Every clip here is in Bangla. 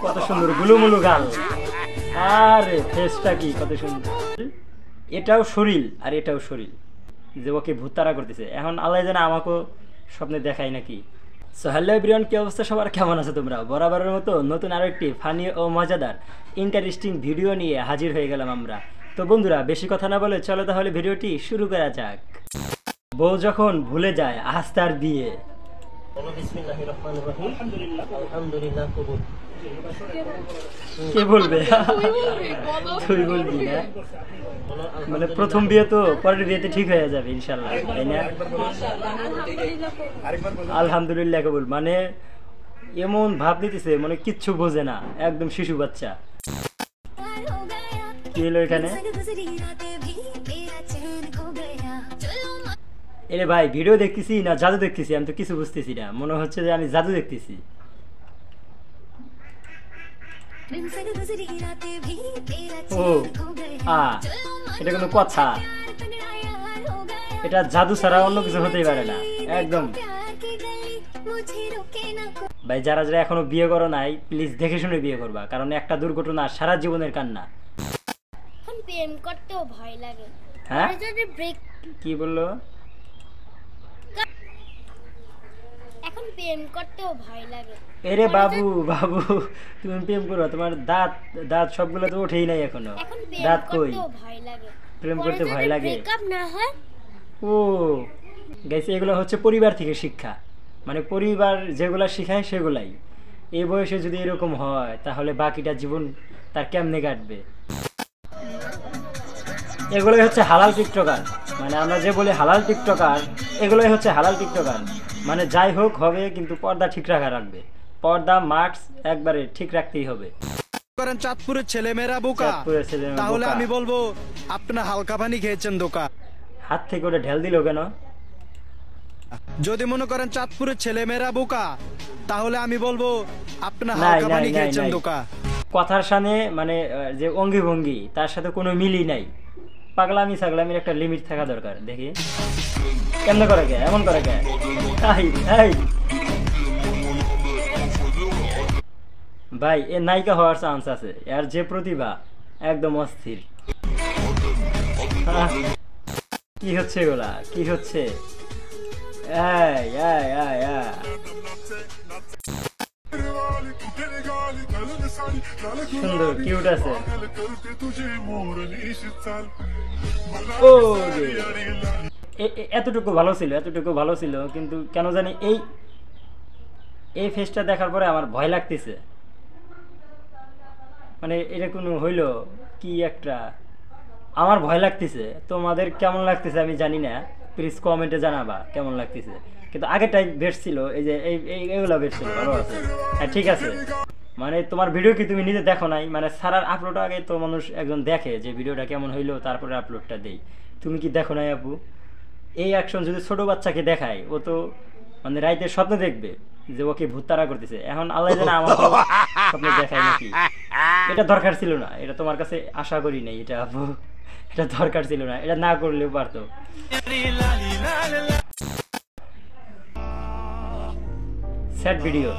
কত সুন্দর গুলুমুলু গাল, আরে ফেসটা কি কত সুন্দর। এটাও শরীর আর এটাও শরীর, যে ওকে ভূতারা করতেছে। এখন আল্লাহ জানে আমাকেও স্বপ্নে দেখাই নাকি। সো হ্যালো এভরিওয়ান, কি অবস্থা সবার, কেমন আছো তোমরা? বরাবরের মতো নতুন আরও একটি ফানি ও মজাদার ইন্টারেস্টিং ভিডিও নিয়ে হাজির হয়ে গেলাম আমরা। তো বন্ধুরা, বেশি কথা না বলে চলো তাহলে ভিডিওটি শুরু করা যাক। বউ যখন ভুলে যায় আজ তার বিয়ে। কে বলবে? তুই বলবি না? মানে প্রথম বিয়ে তো পরের বিয়েতে ঠিক হয়ে যাবে ইনশাল্লাহ, তাই না? আলহামদুলিল্লাহ কবুল। মানে এমন ভাব নিতেছে মানে কিচ্ছু বোঝে না, একদম শিশু বাচ্চা। কি হলো এখানে? এরে ভাই, ভিডিও দেখতেছি না জাদু দেখতেছি? আমি তো কিছু বুঝতেছি না, মনে হচ্ছে যে আমি জাদু দেখতেছি। ও এটা কোনো কথা? এটা জাদু ছাড়া অন্য কিছু হতেই পারে না একদম। ভাই, যারা যারা এখনো বিয়ে করো নাই, প্লিজ দেখে শুনে বিয়ে করবা, কারণ একটা দুর্ঘটনা সারা জীবনের কান্না। প্রেম করতেও ভয় লাগে। হ্যাঁ, কি বললো? এখন প্রেম করতেও ভয় লাগে। এরে বাবু বাবু, তুমি প্রেম করো, তোমার দাঁত দাঁত সবগুলো তো ওঠেই নাই এখনো। দাঁত কই? প্রেম করতে ভয় লাগে? ব্রেকআপ না হয়। ও গাইস, এগুলো হচ্ছে পরিবার থেকে শিক্ষা, মানে পরিবার যেগুলা শিখায় সেগুলাই। এই বয়সে যদি এরকম হয় তাহলে বাকিটা জীবন তার কেমনে কাটবে? এগুলোই হচ্ছে হালাল টিকটকার, মানে আমরা যে বলি হালাল টিকটকার, এগুলোই হচ্ছে হালাল টিকটকার। মানে যাই হোক হবে, কিন্তু পর্দা ঠিক রাখবে। পর্দা মাস্ক একবারে ঠিক রাখতেই হবে। করেন চাঁদপুরের ছেলেমেয়েরা বোকা, তাহলে আমি বলবো আপনার হালকা পানি খেয়েছেন দোকা। হাত থেকে ওটা ঢেল দিল কেন? যদি মনে করেন চাঁদপুরের ছেলেমেয়েরা বোকা, তাহলে আমি বলবো আপনার হালকা পানি খেয়েছেন দোকা। কথার সামনে মানে যে অঙ্গি ভঙ্গি, তার সাথে কোনো মিলই নাই। পাগলামি ছাগলামির একটা লিমিট থাকা দরকার। দেখি কেমনে করে গে, এমন করে গে? ভাই, এ নায়িকা হওয়ার চান্স আছে, এর যে প্রতিভা একদম অস্থির। কি হচ্ছে এগুলা? কি হচ্ছে? সুন্দর কিউট আছে। এতটুকু ভালো ছিল, এতটুকু ভালো ছিল, কিন্তু কেন জানি এই ফেসটা দেখার পরে আমার ভয় লাগতেছে। মানে এটা কোনো হইলো কি একটা, আমার ভয় লাগতেছে। তোমাদের কেমন লাগতেছে আমি জানি না, প্লিজ কমেন্টে জানাবা কেমন লাগতেছে। কিন্তু আগেরটাই বেস্ট ছিল, এই যে এইগুলো বেস্ট ছিল, ভালো আছে। হ্যাঁ ঠিক আছে, মানে তোমার ভিডিও কি তুমি নিজে দেখো নাই? মানে সারার আপলোড আগে তো মানুষ একজন দেখে যে ভিডিওটা কেমন হইলো, তারপরে আপলোডটা দেই। তুমি কি দেখো নাই আপু? এই অ্যাকশন যদি ছোট বাচ্চাকে দেখায়, ও তো মানে রাইতের স্বপ্ন দেখবে যে ওকে ভূতারা করতেছে। এখন আল্লাহ জানে আমাকে স্বপ্ন দেখায় নাকি। এটা দরকার ছিল না, এটা তোমার কাছে আশা করি নাই এটা আপু, এটা দরকার ছিল না, এটা না করলেও পারতো। স্যাড ভিডিও,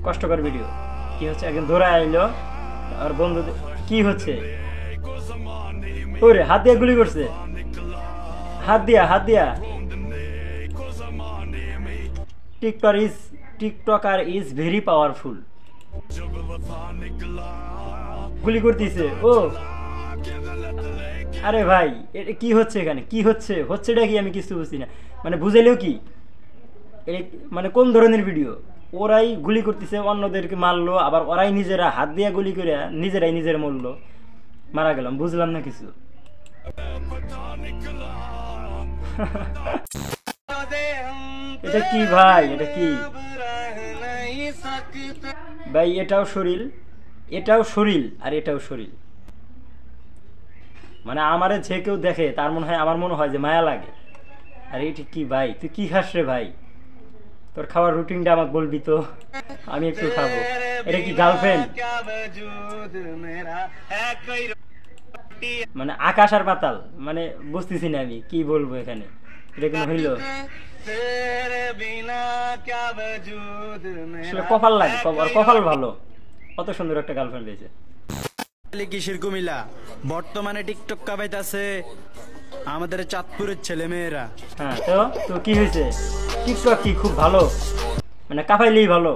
কষ্টকর ভিডিও। কি হচ্ছে? একজন দৌড়ায় আইলো আর বন্ধু, কি হচ্ছে? ওরে হাত দিয়ে গুলি করছে, হাত দিয়া। TikToker is very powerful. গুলি করতেছে ও। আরে ভাই, এটা কি হচ্ছে এখানে? কি হচ্ছেটা কি আমি কিছু বুঝছি না। মানে বুঝাইলেও কি, মানে কোন ধরনের ভিডিও? ওরাই গুলি করতেছে, অন্যদেরকে মারলো, আবার ওরাই নিজেরা হাত দিয়ে গুলি করে নিজেরাই নিজের মরলো, মারা গেলাম, বুঝলাম না কিছু। এটা কি ভাই? এটা কি ভাই? এটাও শরীর আর এটাও শরীর। মানে আমারে যে কেউ দেখে তার মনে হয়, আমার মনে হয় যে মায়া লাগে। আর এটা কি ভাই? তুই কি খাস রে ভাই? তোর খাওয়ার রুটিনটা আমাকে বলবি তো, আমি একটু খাবো। এটা কি গার্লফ্রেন্ড? মানে আকাশ আর পাতাল, মানে বুঝতেছি না আমি কি বলবো এখানে। এটা কোনো হইল? কপাল লাগে, কপাল ভালো। অত সুন্দর একটা গার্লফ্রেন্ড পেয়েছে। কিসের কুমিল্লা বর্তমানে টিকটক কাবাইতাছে আমাদের চাঁদপুরের ছেলে মেয়েরা। হ্যাঁ, তো তো কি হয়েছে? টিকটক কি খুব ভালো, মানে কাপাইলেই ভালো?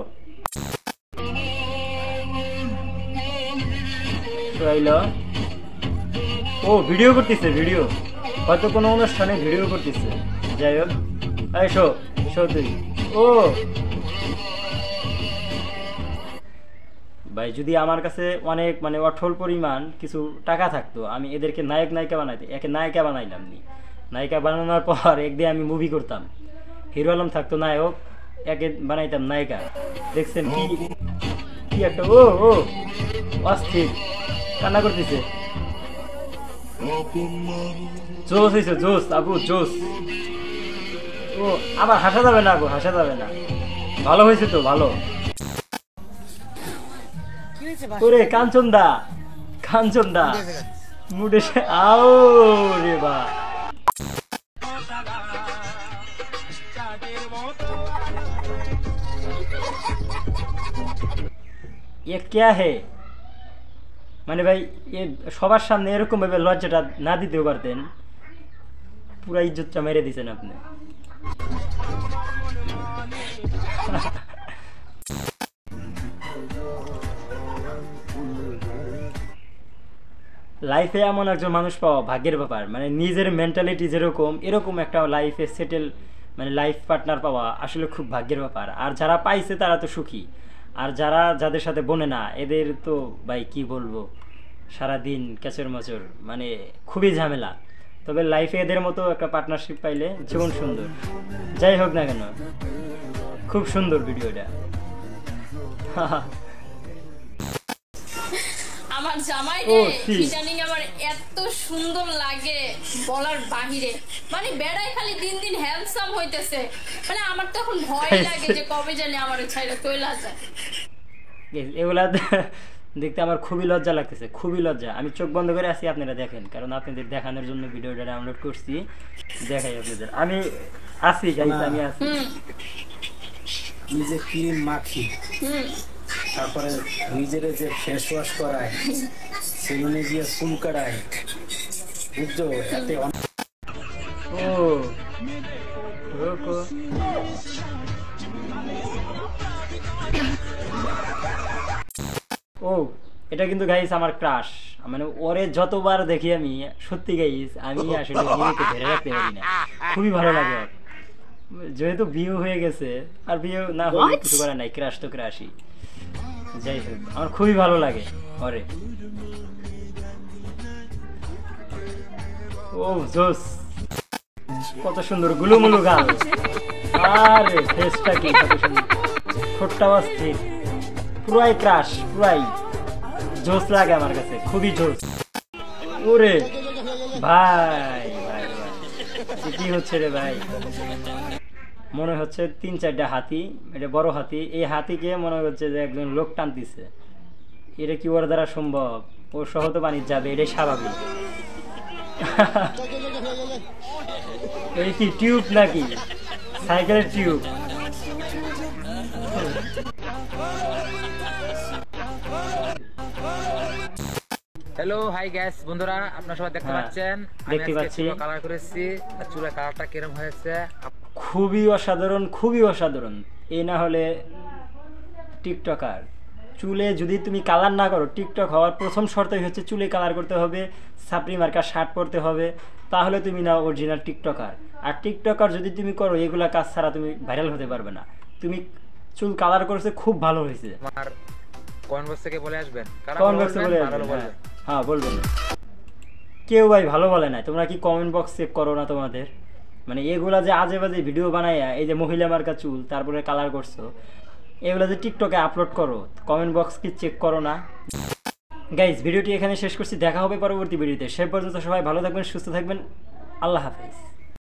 ও ভিডিও করতেছে, ভিডিও হয়তো কোনো অনুষ্ঠানে ভিডিও করতেছে। যাই হোক, এই শো শো তুই। ও ভাই, যদি আমার কাছে অনেক মানে অঠল পরিমাণ কিছু টাকা থাকতো, আমি এদেরকে নায়ক নায়িকা বানাইতে, একে নায়িকা বানাইলাম নি। নায়িকা বানানোর পর একদিন আমি মুভি করতাম, হিরো আলম থাকতো নায়ক, একে বানাইতাম নায়িকা। দেখছেন কি কি একটা ও ও অস্থির কান্না করতেছে। জোস হয়েছে, জোস আপু জোস। ও আবার হাসা যাবে না আপু, হাসা যাবে না। ভালো হয়েছে তো, ভালো। ওরে কাঞ্চন দা, কাঞ্চন দা মুডে আও রে বা। ये क्या है? মানে ভাই এ সবার সামনে এরকম ভাবে লজ্জাটা না দিতেও পারতেন, পুরা ইজ্জতটা মেরে দিয়েছেন আপনি। লাইফে এমন একজন মানুষ পাওয়া ভাগ্যের ব্যাপার, মানে নিজের মেন্টালিটি যেরকম এরকম একটা লাইফে সেটেল মানে লাইফ পার্টনার পাওয়া আসলে খুব ভাগ্যের ব্যাপার। আর যারা পাইছে তারা তো সুখী, আর যারা যাদের সাথে বনে না এদের তো ভাই কি বলবো, সারাদিন ক্যাচর মচর, মানে খুবই ঝামেলা। তবে লাইফে এদের মতো একটা পার্টনারশিপ পাইলে জীবন সুন্দর। যাই হোক না কেন, খুব সুন্দর ভিডিওটা। আমার জামাই রে ইদানিং আমার এত সুন্দর লাগে বলার বাহিরে, মানে বেড়াই খালি দিন দিন হ্যান্ডসাম হইতেছে, মানে আমার তো এখন ভয় লাগে যে কবে জানি আমার ছাইরা চইলা যায়। এগুলা দেখতে আমার খুবই লজ্জা লাগতেছে, খুবই লজ্জা। আমি চোখ বন্ধ করে আছি, আপনারা দেখেন, কারণ আপনাদের দেখানোর জন্য ভিডিওটা ডাউনলোড করছি, দেখাই আপনাদের। আমি আছি গাইস, আমি আছি। নিজে ক্রিম মাখি, তারপরে নিজের যে ফেস ওয়াশ করায়, সেলুনে গিয়ে চুল কাটায়, বুঝছো? এতে ও রোকো ও, এটা কিন্তু গাইস আমার ক্রাশ। মানে ওরে যতবার দেখি আমি, সত্যি গাইস আমি আসলে নিজেকে ধরে রাখতে পারি না, খুবই ভালো লাগে। যেহেতু বিয়ে হয়ে গেছে, আর বিয়ে না হলে কিছু করার নাই, ক্রাশ তো ক্রাশই। যাই হোক, আমার খুবই ভালো লাগে ওরে। ও জোস, কত সুন্দর গুলুমুলু গাল, আরে ফেসটা কি কত সুন্দর, ঠোঁটটা অস্থির, পুরাই ক্রাশ, পুরাই জোস লাগে আমার কাছে, খুবই জোস। ওরে ভাই ভাই ভাই, কি হচ্ছে রে ভাই? মনে হচ্ছে 3-4টা হাতি, এটা বড় হাতি। এই হাতিকে মনে হচ্ছে যে একজন লোক টানতেছে। এটা কি ওর দ্বারা সম্ভব? ও সহ তো পানি যাবে, এটাই স্বাভাবিক। এই কি টিউব নাকি? সাইকেলের টিউব। হ্যালো হাই গ্যাস বন্ধুরা, আপনারা সবাই দেখতে পাচ্ছেন, দেখতে পাচ্ছি কালার করেছি। চুলের কালারটা কিরকম হয়েছে? খুবই অসাধারণ, খুবই অসাধারণ। এই না হলে টিকটকার। চুলে যদি তুমি কালার না করো, টিকটক হওয়ার প্রথম শর্তই হচ্ছে চুলে কালার করতে হবে, সাপড়ি মার্কা শার্ট পরতে হবে, তাহলে তুমি না অরিজিনাল টিকটকার। আর টিকটকার যদি তুমি করো এগুলা কাজ ছাড়া, তুমি ভাইরাল হতে পারবে না। তুমি চুল কালার করেছে, খুব ভালো হয়েছে। আমার কমেন্ট বক্স থেকে বলে আসবেন, কমেন্ট বক্সে বলে আসবেন। হ্যাঁ বলবেন। কেউ ভাই ভালো বলে না, তোমরা কি কমেন্ট বক্স চেক করো না তোমাদের? মানে এগুলা যে আজে বাজে ভিডিও বানাইয়া, এই যে মহিলা মার্কা চুল তারপরে কালার করছো, এগুলা যে টিকটকে আপলোড করো, কমেন্ট বক্স কি চেক করো না? গাইজ, ভিডিওটি এখানে শেষ করছি, দেখা হবে পরবর্তী ভিডিওতে। সে পর্যন্ত সবাই ভালো থাকবেন, সুস্থ থাকবেন, আল্লাহ হাফেজ।